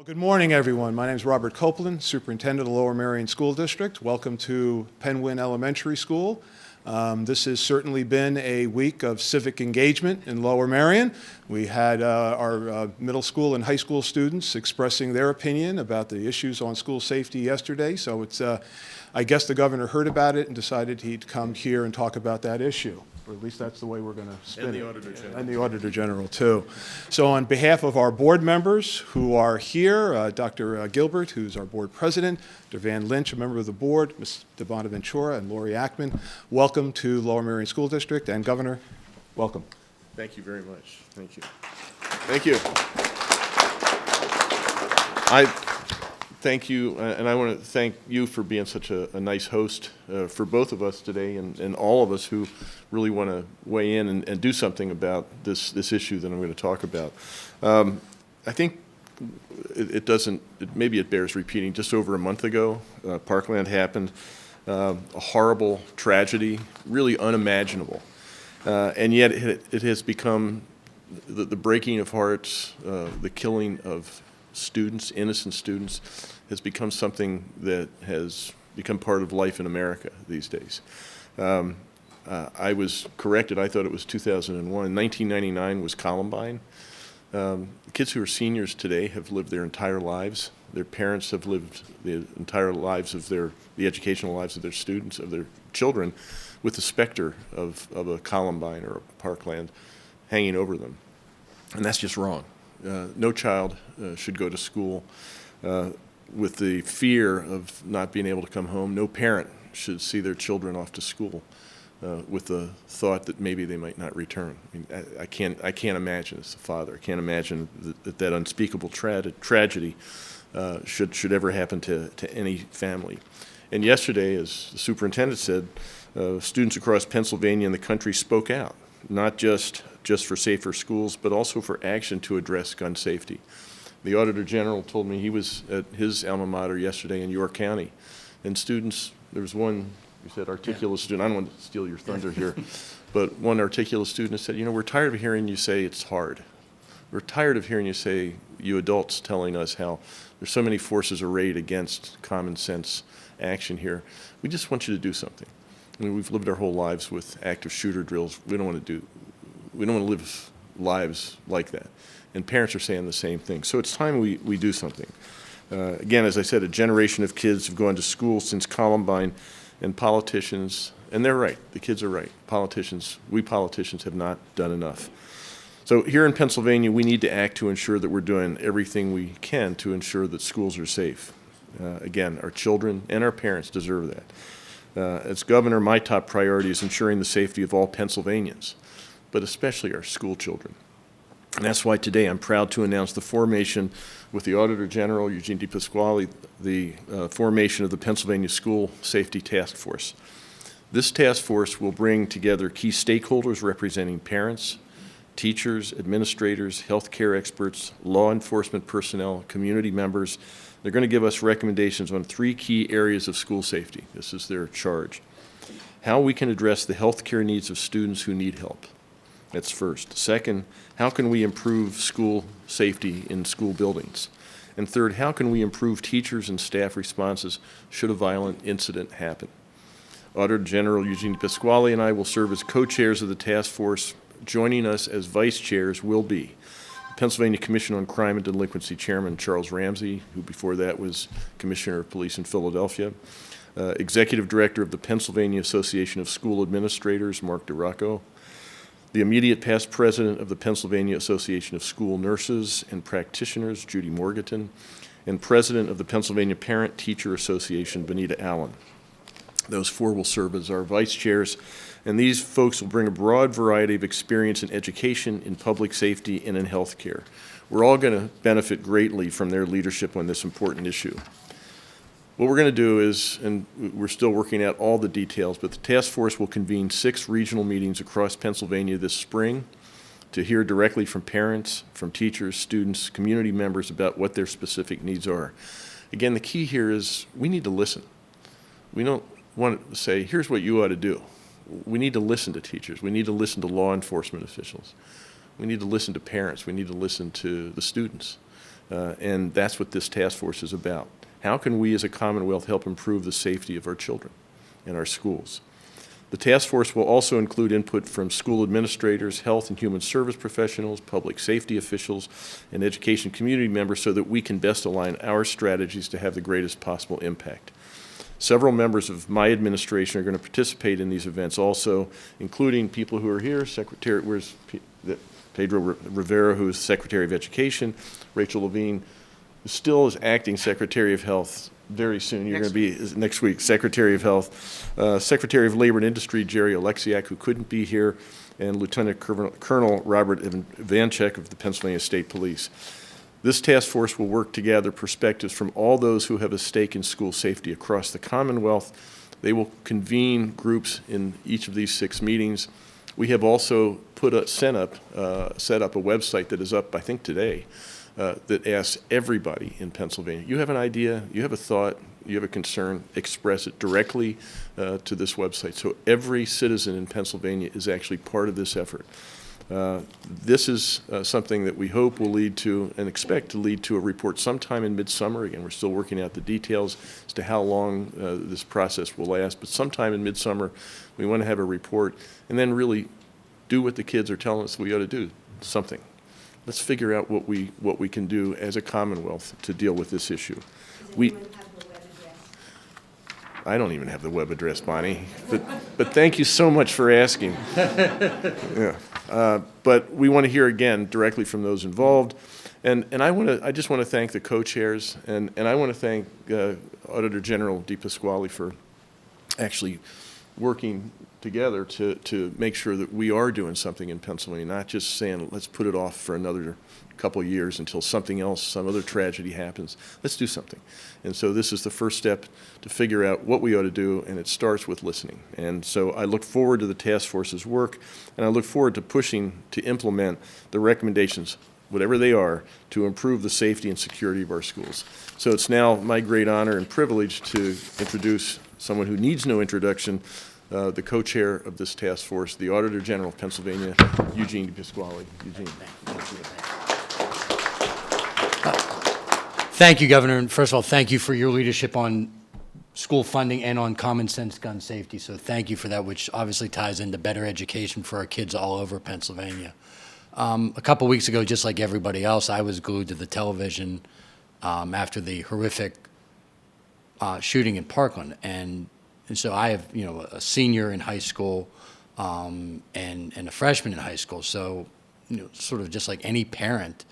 Well, good morning, everyone. My name is Robert Copeland, Superintendent of Lower Merion School District. Welcome to Penn Wynne Elementary School. This has certainly been a week of civic engagement in Lower Merion. We had our middle school and high school students expressing their opinion about the issues on school safety yesterday. So it's, I guess the governor heard about it and decided he'd come here and talk about that issue. Or at least that's the way we're going to spin it. And the Auditor General. And the Auditor General, too. So on behalf of our board members who are here, Dr. Gilbert, who's our board president, Dr. Van Lynch, a member of the board, Ms. DeBonaventura, and Lori Ackman, welcome to Lower Merion School District. And Governor, welcome. Thank you very much. Thank you. Thank you. I thank you, and I want to thank you for being such a nice host for both of us today and all of us who really want to weigh in and do something about this issue that I'm going to talk about. I think maybe it bears repeating. Just over a month ago, Parkland happened, a horrible tragedy, really unimaginable. And yet it has become the breaking of hearts, the killing of students, innocent students, has become something that has become part of life in America these days. I was corrected. I thought it was 2001. 1999 was Columbine. Kids who are seniors today have lived their entire lives. Their parents have lived the entire lives of the educational lives of their students, of their children, with the specter of a Columbine or a Parkland hanging over them. And that's just wrong. No child should go to school with the fear of not being able to come home. No parent should see their children off to school with the thought that maybe they might not return. I mean, I can't imagine as a father. I can't imagine that unspeakable tragedy should ever happen to any family. And yesterday, as the superintendent said, students across Pennsylvania and the country spoke out, not just for safer schools, but also for action to address gun safety. The Auditor General told me he was at his alma mater yesterday in York County, and students, there was one, you said articulate student, I don't want to steal your thunder here, but one articulate student said, you know, we're tired of hearing you say it's hard. We're tired of hearing you say, you adults telling us how there's so many forces arrayed against common sense action here. We just want you to do something. I mean, we've lived our whole lives with active shooter drills. We don't want to live lives like that. And parents are saying the same thing. So it's time we do something. Again, as I said, a generation of kids have gone to school since Columbine, and politicians, and they're right, the kids are right. We politicians have not done enough. So here in Pennsylvania, we need to act to ensure that we're doing everything we can to ensure that schools are safe. Again, our children and our parents deserve that. As governor, my top priority is ensuring the safety of all Pennsylvanians, but especially our school children. And that's why today I'm proud to announce the formation with the Auditor General Eugene DePasquale, the formation of the Pennsylvania School Safety Task Force. This task force will bring together key stakeholders representing parents, teachers, administrators, healthcare experts, law enforcement personnel, community members. They're going to give us recommendations on 3 key areas of school safety. This is their charge. How we can address the healthcare needs of students who need help. That's first. Second, how can we improve school safety in school buildings? And third, how can we improve teachers and staff responses should a violent incident happen? Auditor General Eugene DePasquale and I will serve as co-chairs of the task force. Joining us as vice chairs will be Pennsylvania Commission on Crime and Delinquency Chairman Charles Ramsey, who before that was Commissioner of Police in Philadelphia, Executive Director of the Pennsylvania Association of School Administrators, Mark DeRocco, the immediate past president of the Pennsylvania Association of School Nurses and Practitioners, Judy Morganton, and president of the Pennsylvania Parent Teacher Association, Benita Allen. Those 4 will serve as our vice chairs, and these folks will bring a broad variety of experience in education, in public safety, and in healthcare. We're all going to benefit greatly from their leadership on this important issue. What we're going to do is, and we're still working out all the details, but the task force will convene 6 regional meetings across Pennsylvania this spring to hear directly from parents, from teachers, students, community members about what their specific needs are. Again, the key here is we need to listen. We don't want to say, here's what you ought to do. We need to listen to teachers. We need to listen to law enforcement officials. We need to listen to parents. We need to listen to the students. And that's what this task force is about. How can we as a Commonwealth help improve the safety of our children in our schools? The task force will also include input from school administrators, health and human service professionals, public safety officials, and education community members so that we can best align our strategies to have the greatest possible impact. Several members of my administration are going to participate in these events also, including people who are here, Pedro Rivera, who is Secretary of Education, Rachel Levine, who still is acting Secretary of Health. Very soon, you're going to be, next week, Secretary of Health, Secretary of Labor and Industry, Jerry Alexiak, who couldn't be here, and Lieutenant Colonel Robert Vanchek of the Pennsylvania State Police. This task force will work to gather perspectives from all those who have a stake in school safety across the Commonwealth. They will convene groups in each of these 6 meetings. We have also set up a website that is up, I think, today, that asks everybody in Pennsylvania, you have an idea, you have a thought, you have a concern, express it directly to this website. So every citizen in Pennsylvania is actually part of this effort. This is something that we hope will lead to and expect to lead to a report sometime in midsummer. Again, we're still working out the details as to how long this process will last, but sometime in midsummer we want to have a report and then really do what the kids are telling us we ought to do, something. Let's figure out what we can do as a Commonwealth to deal with this issue. I don't even have the web address, Bonnie, but thank you so much for asking. Yeah. But we want to hear again directly from those involved, and I just want to thank the co-chairs, and I want to thank Auditor General DePasquale for actually working together to make sure that we are doing something in Pennsylvania, not just saying let's put it off for another couple of years until something else, some other tragedy happens. Let's do something. And so this is the first step to figure out what we ought to do, and it starts with listening. And so I look forward to the task force's work, and I look forward to pushing to implement the recommendations, whatever they are, to improve the safety and security of our schools. So it's now my great honor and privilege to introduce someone who needs no introduction, the co-chair of this task force, the Auditor General of Pennsylvania, Eugene DePasquale. Eugene. Thank you, Governor. And first of all, thank you for your leadership on school funding and on common sense gun safety. So thank you for that, which obviously ties into better education for our kids all over Pennsylvania. A couple weeks ago, just like everybody else, I was glued to the television after the horrific shooting in Parkland. And so I have, a senior in high school and a freshman in high school. So, sort of just like any parent,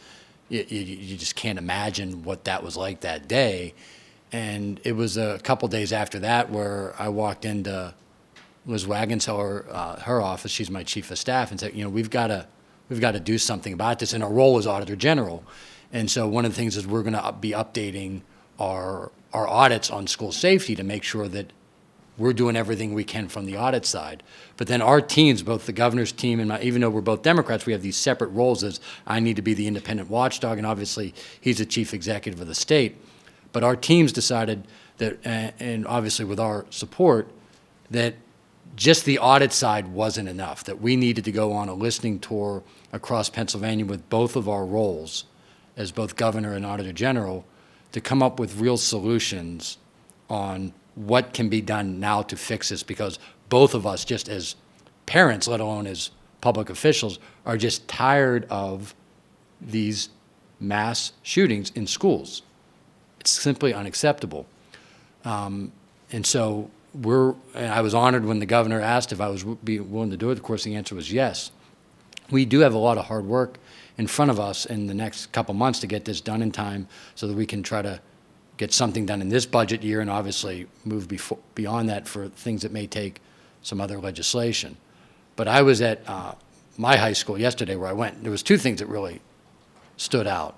you just can't imagine what that was like that day. And it was a couple days after that where I walked into Liz Wagenseller, her office. She's my chief of staff, and said, we've got to do something about this. And our role is Auditor General. And so one of the things is we're going to be updating our audits on school safety to make sure that we're doing everything we can from the audit side. But then our teams, both the governor's team and even though we're both Democrats, we have these separate roles as I need to be the independent watchdog, and obviously he's the chief executive of the state. But our teams decided that, and obviously with our support, that just the audit side wasn't enough, that we needed to go on a listening tour across Pennsylvania with both of our roles as both governor and auditor general to come up with real solutions on what can be done now to fix this, because both of us, just as parents, let alone as public officials, are just tired of these mass shootings in schools. It's simply unacceptable. And so I was honored when the governor asked if I was willing to do it. Of course, the answer was yes. We do have a lot of hard work in front of us in the next couple months to get this done in time so that we can try to get something done in this budget year and obviously move beyond that for things that may take some other legislation. But I was at my high school yesterday where I went. There was two things that really stood out.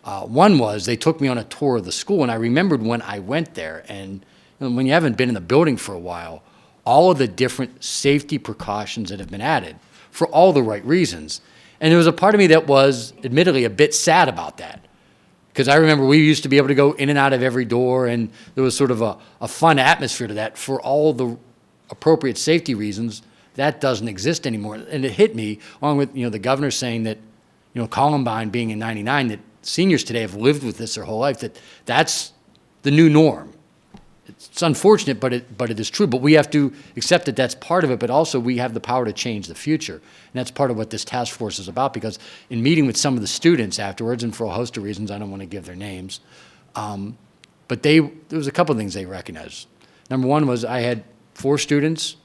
One was they took me on a tour of the school, and I remembered when I went there, and when you haven't been in the building for a while, all of the different safety precautions that have been added for all the right reasons. And there was a part of me that was admittedly a bit sad about that. Because I remember we used to be able to go in and out of every door, and there was sort of a fun atmosphere to that. For all the appropriate safety reasons, that doesn't exist anymore. And it hit me, along with the governor saying that Columbine being in '99, that seniors today have lived with this their whole life, that's the new norm. It's unfortunate, but it is true. But we have to accept that that's part of it, but also we have the power to change the future. And that's part of what this task force is about, because in meeting with some of the students afterwards, and for a host of reasons, I don't want to give their names, but there was a couple of things they recognized. Number one was I had 4 students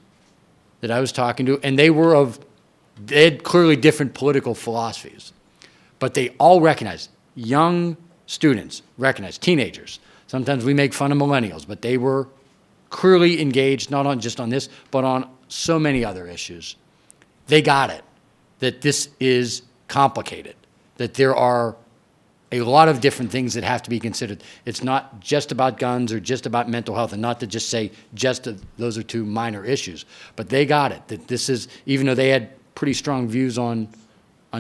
that I was talking to, and they had clearly different political philosophies, but they all recognized, young students recognized, teenagers. Sometimes we make fun of millennials, but they were clearly engaged, not just on this, but on so many other issues. They got it, that this is complicated, that there are a lot of different things that have to be considered. It's not just about guns or just about mental health, and not to just say those are 2 minor issues. But they got it, that this is, even though they had pretty strong views on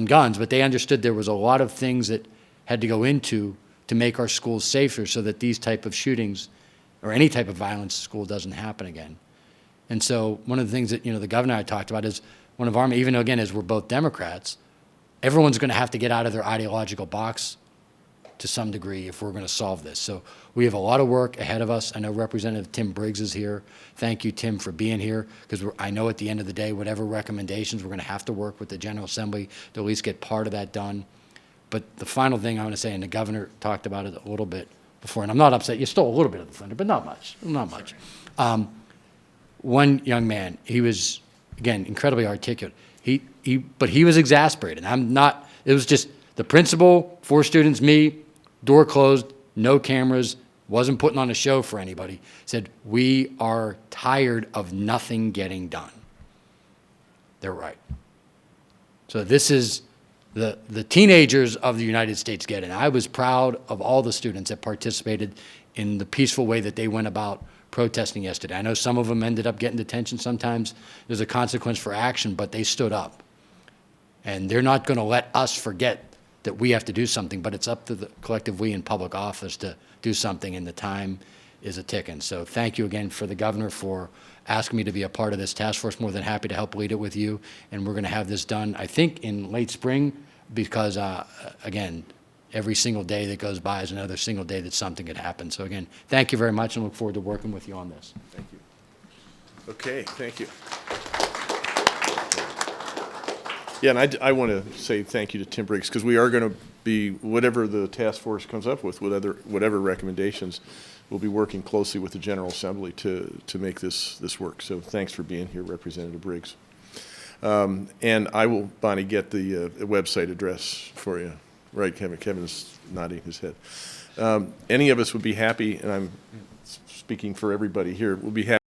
guns, but they understood there was a lot of things that had to go into to make our schools safer so that these type of shootings or any type of violence in school doesn't happen again. And so one of the things that, the governor and I talked about is one of our, even though, again, as we're both Democrats, everyone's going to have to get out of their ideological box to some degree if we're going to solve this. So we have a lot of work ahead of us. I know Representative Tim Briggs is here. Thank you, Tim, for being here, because I know at the end of the day, whatever recommendations, we're going to have to work with the General Assembly to at least get part of that done. But the final thing I want to say, and the governor talked about it a little bit before, and I'm not upset. You stole a little bit of the thunder, but not much, not much. One young man, he was, again, incredibly articulate. But he was exasperated. It was just the principal, 4 students, me, door closed, no cameras, wasn't putting on a show for anybody, said, we are tired of nothing getting done. They're right. So this is the teenagers of the United States get it. And I was proud of all the students that participated in the peaceful way that they went about protesting yesterday. I know some of them ended up getting detention. Sometimes there's a consequence for action, but they stood up. And they're not going to let us forget that we have to do something, but it's up to the collective we in public office to do something, and the time is a ticking. So thank you again for the governor for asking me to be a part of this task force. More than happy to help lead it with you, and we're going to have this done, I think, in late spring, because, again, every single day that goes by is another single day that something could happen. So again, thank you very much, and look forward to working with you on this. Thank you. Okay, thank you. Yeah, and I want to say thank you to Tim Briggs, because we are going to be, whatever the task force comes up with, whatever recommendations, we'll be working closely with the General Assembly to make this work. So thanks for being here, Representative Briggs. And I will, Bonnie, get the website address for you. Right, Kevin? Kevin's nodding his head. Any of us would be happy, and I'm speaking for everybody here, we'll be happy